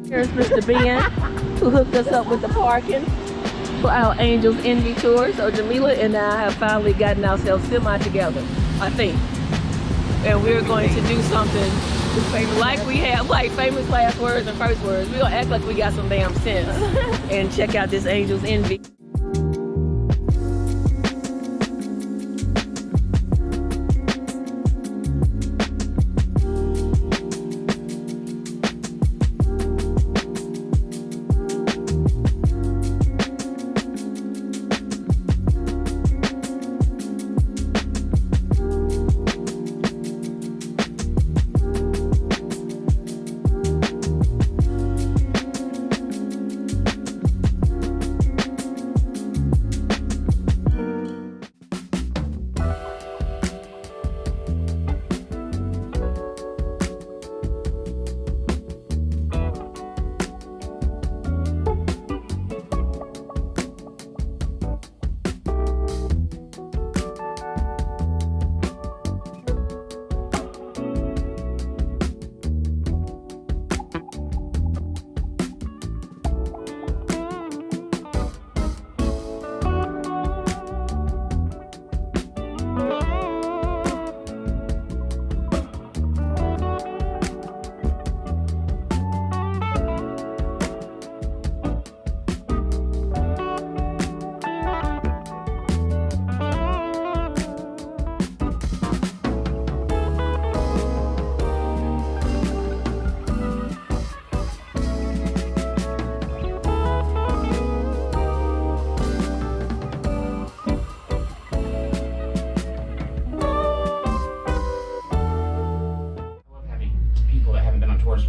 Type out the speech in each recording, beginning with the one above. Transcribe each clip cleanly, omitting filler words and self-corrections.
Here's Mr. Ben, who hooked us up with the parking for our Angels Envy tour. So Jamila and I have finally gotten ourselves semi together, I think. And we're going to do something like we have, like famous last words and first words. We're gonna act like we got some damn sense and check out this Angels Envy.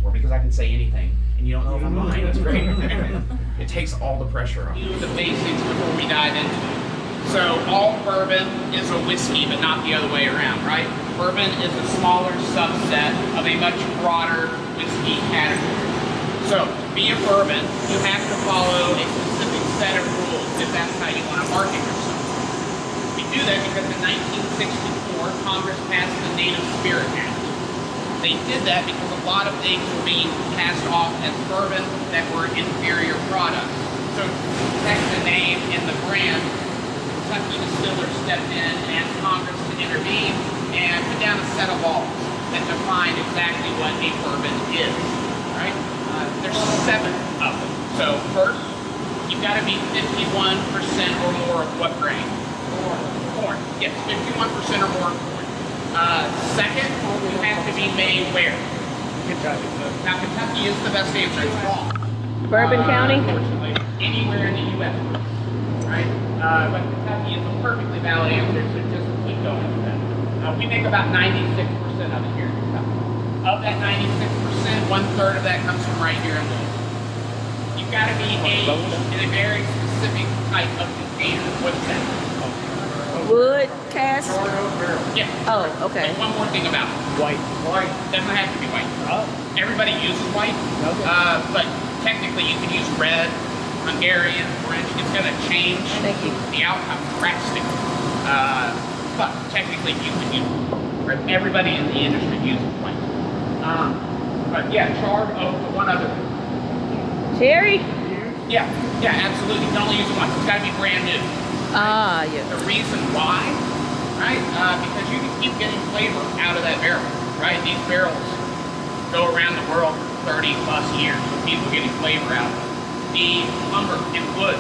Because I can say anything and you don't know if I'm lying. That's great. It takes all the pressure off. The basics before we dive into it. So all bourbon is a whiskey, but not the other way around, right? Bourbon is a smaller subset of a much broader whiskey category. So to be a bourbon, you have to follow a specific set of rules if that's how you want to market yourself. We do that because in 1964, Congress passed the Native Spirit Act. They did that because a lot of things were being passed off as bourbon that were inferior products. So to protect the name and the brand, Kentucky Distiller stepped in and asked Congress to intervene and put down a set of laws that define exactly what a bourbon is. Right? There's 7 of them. So first, you've got to be 51% or more of what grain? Corn. Yes, 51% or more corn. Second, you have to be made where? Kentucky. Now, Kentucky is the best answer. It's wrong. Bourbon County? Unfortunately, anywhere in the U.S. Right? But Kentucky is a perfectly valid answer, so just keep going with that. We make about 96% of it here in Kentucky. Of that 96%, 1/3 of that comes from right here in Louisville. You've got to be aged in a very specific type of container. What's that? Wood, cast? Yeah. Oh, okay. And one more thing about it. White. White. Doesn't have to be white. Oh. Everybody uses white, Okay. but technically you can use red, Hungarian, French. It's going to change the outcome drastically. But technically you can use everybody in the industry uses white. But yeah, charred oak, one other thing. Cherry? Yeah, absolutely. You can only use it once. It's got to be brand new. Ah, yeah. The reason why, right? Because you can keep getting flavor out of that barrel, right? These barrels go around the world for 30 plus years with people getting flavor out of it. The lumber and wood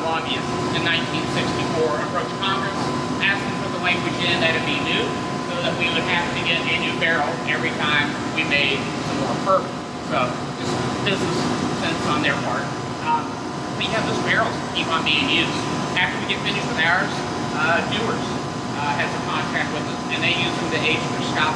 lobbyists in 1964 approached Congress asking for the language in that it be new so that we would have to get a new barrel every time we made some more bourbon. So just business sense on their part. We have those barrels that keep on being used. After we get finished with ours, Dewars has a contract with us, and they use them to age their scotch.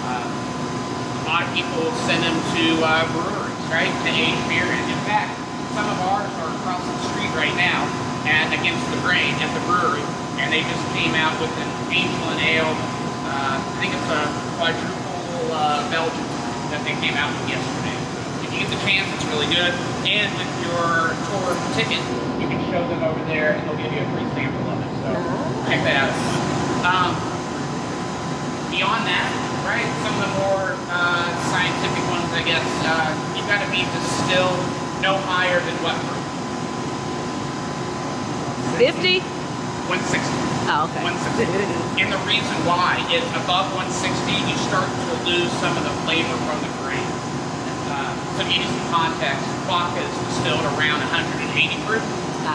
A lot of people send them to breweries, right, to age beer. And in fact, some of ours are across the street right now, and against the grain at the brewery, and they just came out with an Angel and Ale. I think it's a quadruple Belgian that they came out with yesterday. If you get the chance, it's really good. And with your tour ticket, you can show them over there, and they'll give you a free sample of it. So check that out. Beyond that, right, some of the more scientific ones, I guess, you you got to be distilled no higher than what proof? 50? 160. Oh, okay. 160. And the reason why is above 160, you start to lose some of the flavor from the grain. So to give you some context, vodka is distilled around 180 proof,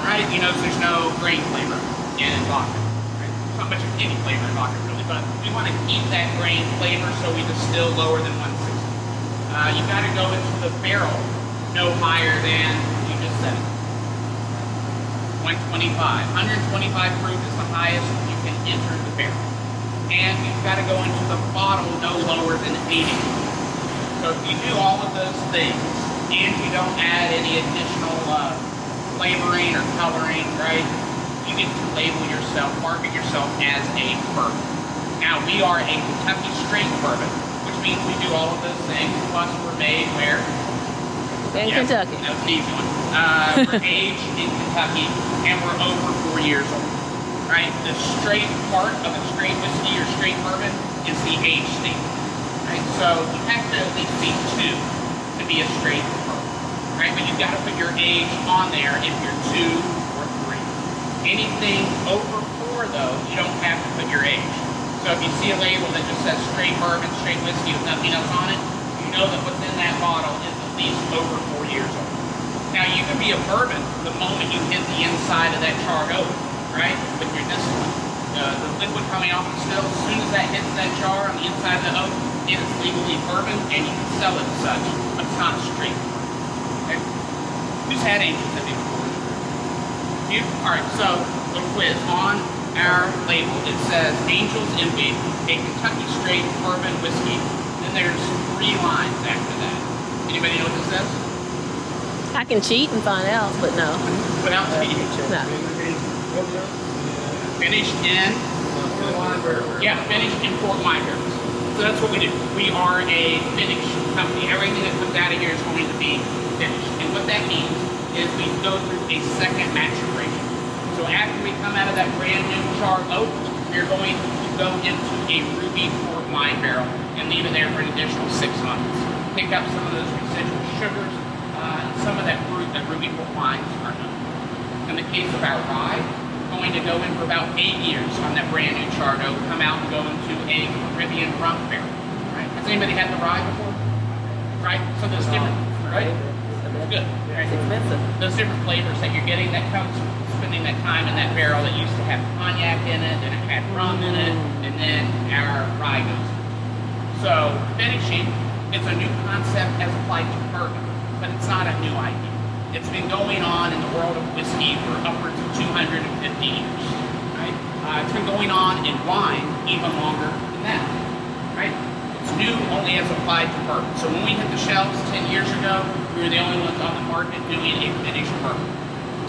right? You notice there's no grain flavor in vodka, right? There's not much of any flavor in vodka really, but we want to keep that grain flavor, so we distill lower than 160. You got to go into the barrel no higher than, you just said it, 125. 125 proof is the highest you can enter the barrel. And you've got to go into the bottle no lower than 80. So if you do all of those things and you don't add any additional flavoring or coloring, right, you get to label yourself, market yourself as a bourbon. Now we are a Kentucky straight bourbon, which means we do all of those things, plus we're made where? In Kentucky. That was an easy one. We're aged in Kentucky, and we're over 4 years old, right? The straight part of a straight whiskey or straight bourbon is the age state, right? So you have to at least be 2 to be a straight bourbon, right? But you've got to put your age on there if you're 2 or 3. Anything over 4, though, you don't have to put your age. So if you see a label that just says straight bourbon, straight whiskey with nothing else on it, you know that what's in that bottle is at least over 4 years old. Now you can be a bourbon the moment you hit the inside of that charred oak, right? With your distillate. The liquid coming off the still, as soon as that hits that jar on the inside of the oak, it is legally bourbon and you can sell it as such, but it's not a straight bourbon. Okay? Who's had Angels Envy before? You? Alright, so a quiz. On our label it says Angels Envy, a Kentucky straight bourbon whiskey. Then there's 3 lines after that. Anybody know what this says? I can cheat and find out, but no. Without cheating. No. Finished in? Yeah, finished in port wine barrels. So that's what we do. We are a finish company. Everything that comes out of here is going to be finished. And what that means is we go through a second maturation. So after we come out of that brand new charred oak, we're going to go into a ruby port wine barrel and leave it there for an additional 6 months. Pick up some of those residual sugars, some of that fruit that ruby port wines are known. In the case of our rye, we're going to go in for about 8 years on that brand new charred oak, come out and go into a Caribbean rum barrel. Right? Has anybody had the rye before? Right? So there's different, right? Good. Right? It's expensive. Those different flavors that you're getting that comes from spending that time in that barrel that used to have cognac in it, and it had rum in it, and then our rye goes in. So finishing is a new concept as applied to bourbon, but it's not a new idea. It's been going on in the world of whiskey for upwards of 250 years, right? It's been going on in wine even longer than that, right? It's new only as applied to bourbon. So when we hit the shelves 10 years ago, we were the only ones on the market doing a finished bourbon.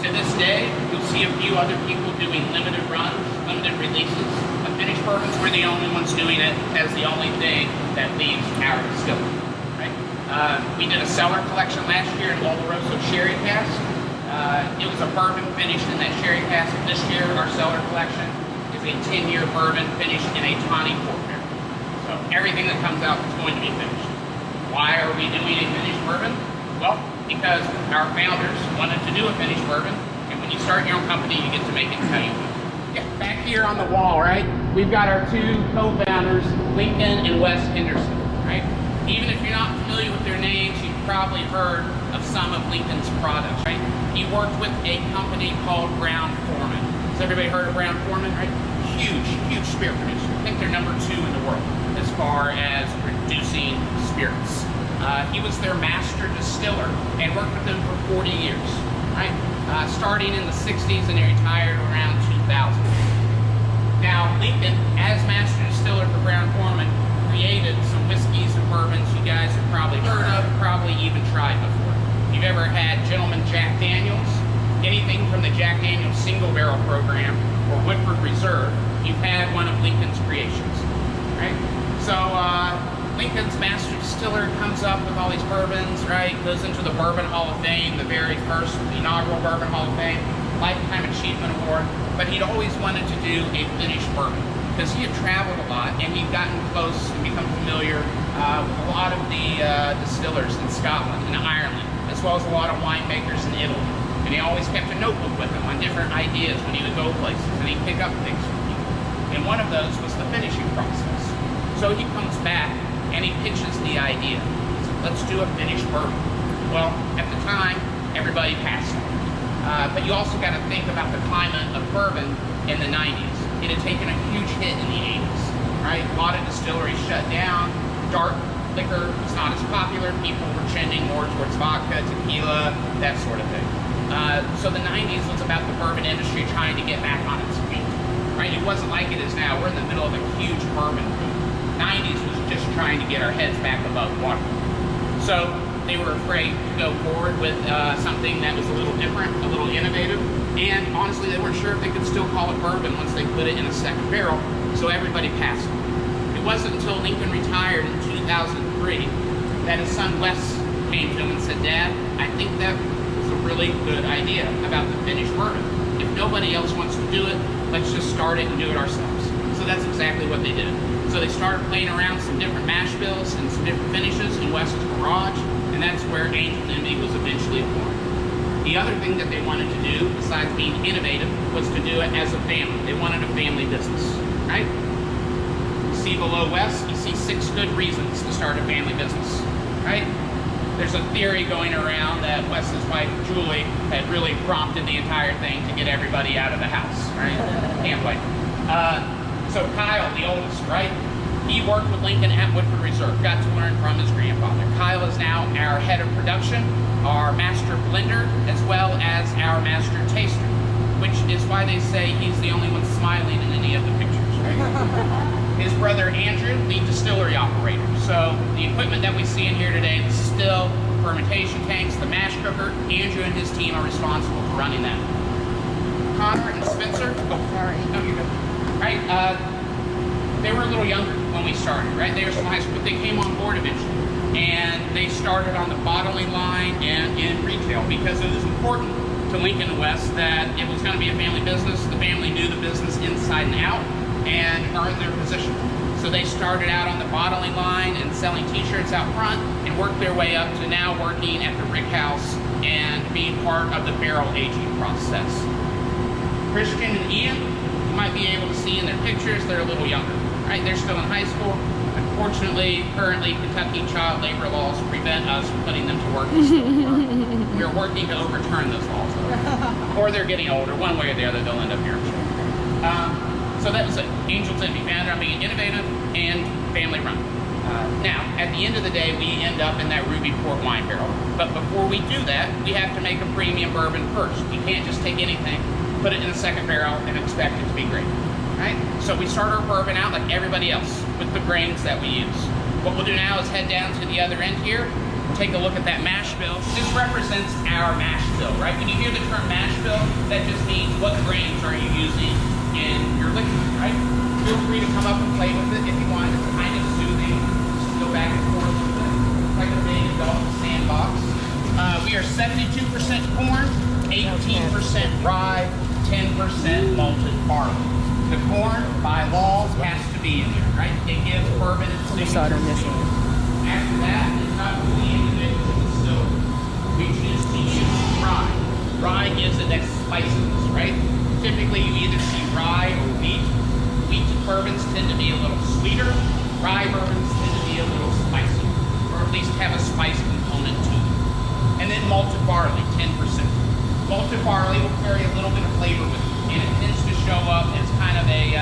To this day, you'll see a few other people doing limited runs, limited releases of finished bourbons. We're the only ones doing it as the only thing that leaves our distillery. We did a cellar collection last year in Oloroso Sherry Cask. It was a bourbon finished in that sherry cask. This year, our cellar collection is a 10-year bourbon finished in a tawny port barrel. So everything that comes out is going to be finished. Why are we doing a finished bourbon? Well, because our founders wanted to do a finished bourbon, and when you start your own company, you get to make it how you want. Yeah, back here on the wall, right, we've got our 2 co-founders, Lincoln and Wes Henderson, right? Even if you're not familiar with their names, you've probably heard of some of Lincoln's products, right? He worked with a company called Brown-Forman. Has everybody heard of Brown-Forman, right? Huge, huge spirit producer. I think they're number 2 in the world as far as producing spirits. He was their master distiller and worked with them for 40 years, right? Starting in the 60s and he retired around 2000. Now, Lincoln, as master distiller for Brown-Forman, created some whiskeys and bourbons you guys have probably heard of, probably even tried before. If you've ever had Gentleman Jack Daniels, anything from the Jack Daniels single barrel program or Woodford Reserve, you've had one of Lincoln's creations, right? So Lincoln's master distiller comes up with all these bourbons, right? Goes into the Bourbon Hall of Fame, the very first inaugural Bourbon Hall of Fame, Lifetime Achievement Award, but he'd always wanted to do a finished bourbon. because he had traveled a lot and he'd gotten close and become familiar with a lot of the distillers in Scotland and Ireland, as well as a lot of winemakers in Italy. And he always kept a notebook with him on different ideas when he would go places, and he'd pick up things from people. And one of those was the finishing process. So he comes back and he pitches the idea. He said, let's do a finished bourbon. Well, at the time, everybody passed on it. But you also got to think about the climate of bourbon in the 90s. It had taken a huge hit in the 80s, right? A lot of distilleries shut down. Dark liquor was not as popular. People were trending more towards vodka, tequila, that sort of thing. So the 90s was about the bourbon industry trying to get back on its feet, right? It wasn't like it is now. We're in the middle of a huge bourbon boom. 90s was just trying to get our heads back above water. So they were afraid to go forward with something that was a little different, a little innovative, and honestly, they weren't sure if they could still call it bourbon once they put it in a second barrel, so everybody passed it. It wasn't until Lincoln retired in 2003 that his son Wes came to him and said, Dad, I think that was a really good idea about the finished bourbon. If nobody else wants to do it, let's just start it and do it ourselves. So that's exactly what they did. So they started playing around some different mash bills and some different finishes in Wes's garage, and that's where Angel's Envy was eventually born. The other thing that they wanted to do, besides being innovative, was to do it as a family. They wanted a family business, right? You see below Wes, you see 6 good reasons to start a family business, right? There's a theory going around that Wes's wife, Julie, had really prompted the entire thing to get everybody out of the house, right? Can't wait. So Kyle, the oldest, right? He worked with Lincoln at Woodford Reserve, got to learn from his grandfather. Kyle is now our head of production, our master blender, as well as our master taster, which is why they say he's the only one smiling in any of the pictures, right? His brother Andrew, lead distillery operator. So the equipment that we see in here today, the still, fermentation tanks, the mash cooker, Andrew and his team are responsible for running that. Connor and Spencer, oh, sorry, no, you're good. Right, they were a little younger when we started, right? They were still in high school, but they came on board eventually. And they started on the bottling line and in retail because it was important to Lincoln and Wes that it was going to be a family business. The family knew the business inside and out and earned their position. So they started out on the bottling line and selling t-shirts out front and worked their way up to now working at the rick house and being part of the barrel aging process. Christian and Ian, you might be able to see in their pictures, they're a little younger, right? They're still in high school. Unfortunately, currently, Kentucky child labor laws prevent us from putting them to work. We're working to overturn those laws, though. Or they're getting older, one way or the other, they'll end up here. So that was it. Angel's Envy, founded on being innovative and family run. Now, at the end of the day, we end up in that Ruby Port wine barrel. But before we do that, we have to make a premium bourbon first. You can't just take anything, put it in a second barrel, and expect it to be great. Right? So we start our bourbon out like everybody else with the grains that we use. What we'll do now is head down to the other end here, take a look at that mash bill. This represents our mash bill, right? When you hear the term mash bill, that just means what grains are you using in your liquid, right? Feel free to come up and play with it if you want. It's kind of soothing. Just go back and forth with it. It's like a big adult sandbox. We are 72% corn, 18% rye, 10% malted barley. The corn, by law, has to be in there, right? It gives bourbon its signature. After that, it's not really individual distillery. We choose to use rye. Rye gives it that spiciness, right? Typically, you either see rye or wheat. Wheat bourbons tend to be a little sweeter. Rye bourbons tend to be a little spicier, or at least have a spice component to them. And then malted barley, 10%. Malted barley will carry a little bit of flavor with it, and it tends to show up as kind of a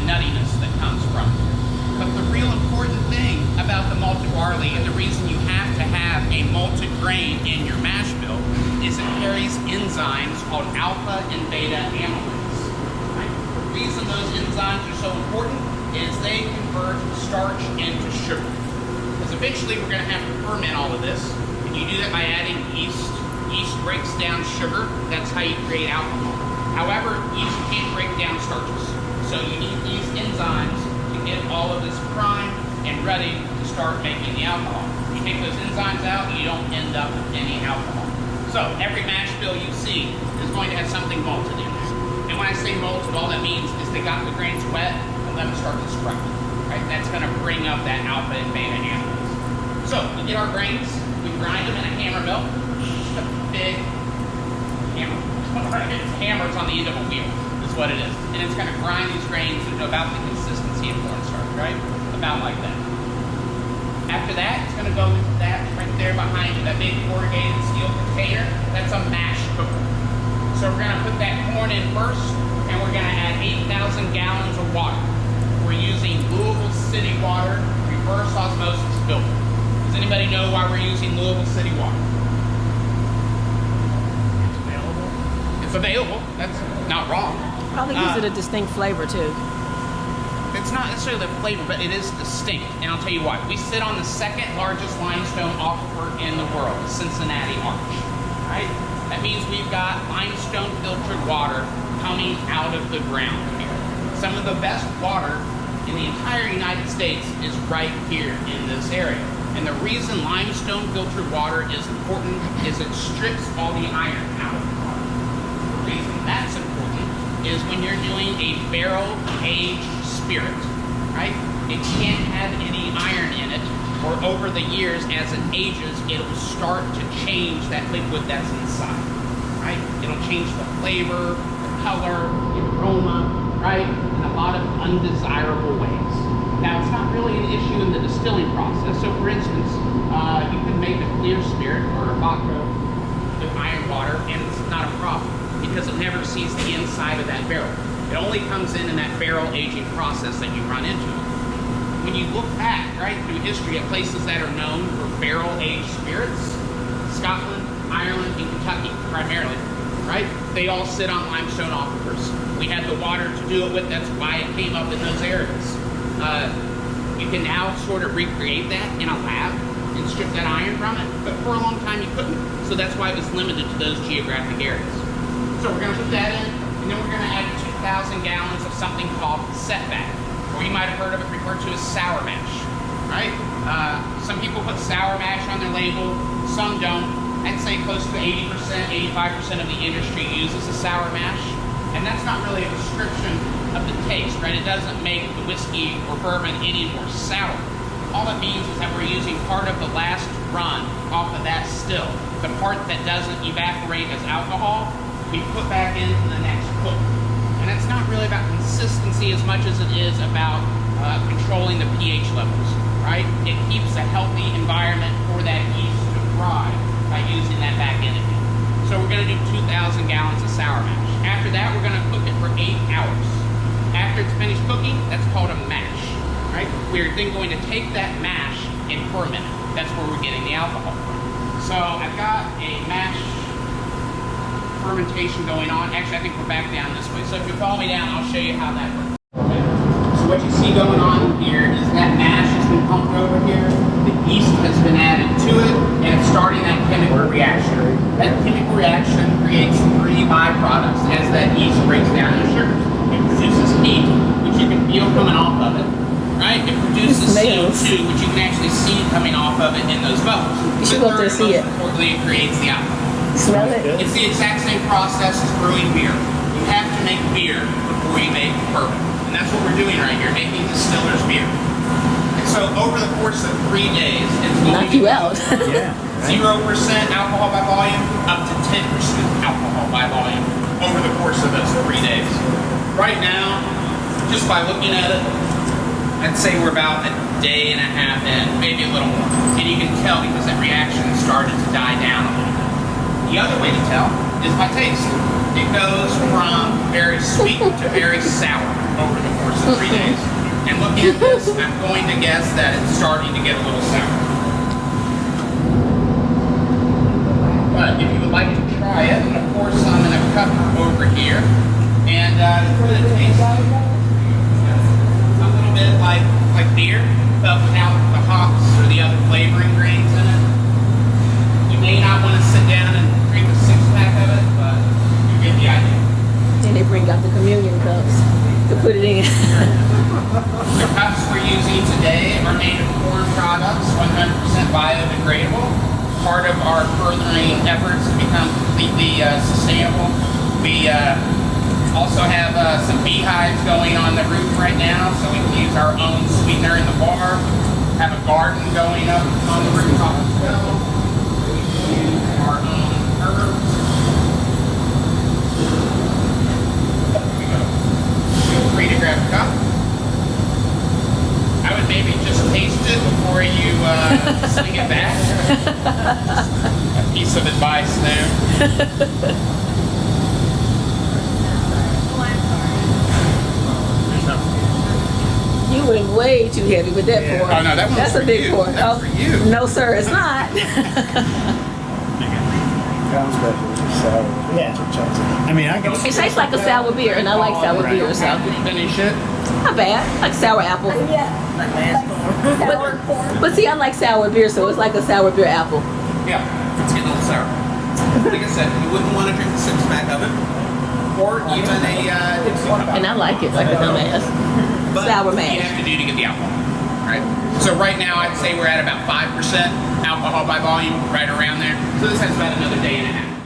nuttiness that comes from it. But the real important thing about the malted barley, and the reason you have to have a malted grain in your mash bill, is it carries enzymes called alpha and beta amylase. Right? The reason those enzymes are so important is they convert starch into sugar. Because eventually we're going to have to ferment all of this, and you do that by adding yeast. Yeast breaks down sugar. That's how you create alcohol. However, yeast can't break down starches. So you need these enzymes to get all of this primed and ready to start making the alcohol. You take those enzymes out, you don't end up with any alcohol. So every mash bill you see is going to have something malted in it. And when I say malted, all that means is they got the grains wet, them start to sprout. Right? That's going to bring up that alpha and beta amylase. So we get our grains, we grind them in a hammer mill, just a big hammer. It's hammers on the end of a wheel, is what it is. And it's going to grind these grains into about the consistency of cornstarch, right? About like that. After that, it's going to go into that right there behind you, that big corrugated steel container. That's a mash cooker. So we're going to put that corn in first, and we're going to add 8,000 gallons of water. We're using Louisville City water, reverse osmosis filter. Does anybody know why we're using Louisville City water? It's available. It's available. That's not wrong. Probably gives it a distinct flavor too. It's not necessarily the flavor, but it is distinct, and I'll tell you why. We sit on the second largest limestone aquifer in the world, the Cincinnati Arch, right? That means we've got limestone filtered water coming out of the ground here. Some of the best water in the entire United States is right here in this area. And the reason limestone filtered water is important is it strips all the iron out of the water. The reason that's important is when you're doing a barrel-aged spirit, right? It can't have any iron in it, or over the years as it ages, it'll start to change that liquid that's inside, right? It'll change the flavor, the color, the aroma, right? In a lot of undesirable ways. Now, it's not really an issue in the distilling process. So, for instance, you can make a clear spirit or a vodka with iron water, and it's not a problem because it never sees the inside of that barrel. It only comes in that barrel aging process that you run into. When you look back, right, through history at places that are known for barrel-aged spirits, Scotland, Ireland, and Kentucky primarily, right? They all sit on limestone aquifers. We had the water to do it with. That's why it came up in those areas. You can now sort of recreate that in a lab and strip that iron from it, but for a long time you couldn't. So that's why it was limited to those geographic areas. So we're going to put that in, and then we're going to add 2,000 gallons of something called setback, or you might have heard of it referred to as sour mash, right? Some people put sour mash on their label, some don't. I'd say close to 80%, 85% of the industry uses a sour mash, and that's not really a description of the taste, right? It doesn't make the whiskey or bourbon any more sour. All it means is that we're using part of the last run off of that still. The part that doesn't evaporate as alcohol, we put back into the next cook. And it's not really about consistency as much as it is about controlling the pH levels, right? It keeps a healthy environment for that yeast to thrive by using that back in again. So we're going to do 2,000 gallons of sour mash. After that, we're going to cook it for 8 hours. After it's finished cooking, that's called a mash, right? We're then going to take that mash and ferment it. That's where we're getting the alcohol from. So I've got a mash fermentation going on. Actually, I think we're back down this way. So if you follow me down, I'll show you how that works. Okay. So what you see going on here is that mash has been pumped over here. The yeast has been added to it, and it's starting that chemical reaction. That chemical reaction creates 3 byproducts as that yeast breaks down the sugars. It produces heat, which you can feel coming off of it, right? It produces CO2, which you can actually see coming off of it in those bubbles. You should go up there and see it. Importantly, it creates the alcohol. Smell it? It's the exact same process as brewing beer. You have to make beer before you make bourbon. And that's what we're doing right here, making distiller's beer. And so over the course of 3 days, it's going Knock you out. Yeah. 0% alcohol by volume up to 10% alcohol by volume over the course of those 3 days. Right now, just by looking at it, I'd say we're about a day and a half in, maybe a little more. And you can tell because that reaction has started to die down a little bit. The other way to tell is by taste. It goes from very sweet to very sour over the course of 3 days. And looking at this, I'm going to guess that it's starting to get a little sour. But if you would like to try it, I'm going to pour some in a cup over here. And for the taste, a little bit like beer, but without the hops or the other flavoring grains in it. You may not want to sit down and drink a 6-pack of it, but you get the idea. And they bring out the communion cups to put it in. The cups we're using today are made of corn products, 100% biodegradable. Part of our furthering efforts to become completely sustainable, we Also have some beehives going on the roof right now, so we can use our own sweetener in the bar. Have a garden going up on the rooftop as well. We can use our own herbs. There we go. Feel free to grab a cup. I would maybe just taste it before you sling it back. A piece of advice there. You went way too heavy with that pour. Oh no, that one's That's for a big you. pour. That's for you. No, sir, it's not. Pound special, it's just sour. Yeah. I mean, I can. It tastes like a sour beer, and I like sour beer, so Finish it. not bad. Like sour apple. But see, I like sour beer, so it's like a sour beer apple. Yeah, it's getting a little sour. Like I said, you wouldn't want to drink the six-pack of it, or even a Dixie cup. And I like it like a dumbass. But Sour you mash. have to do to get the alcohol, right? So right now, I'd say we're at about 5% alcohol by volume, right around there. So this has about another day and a half.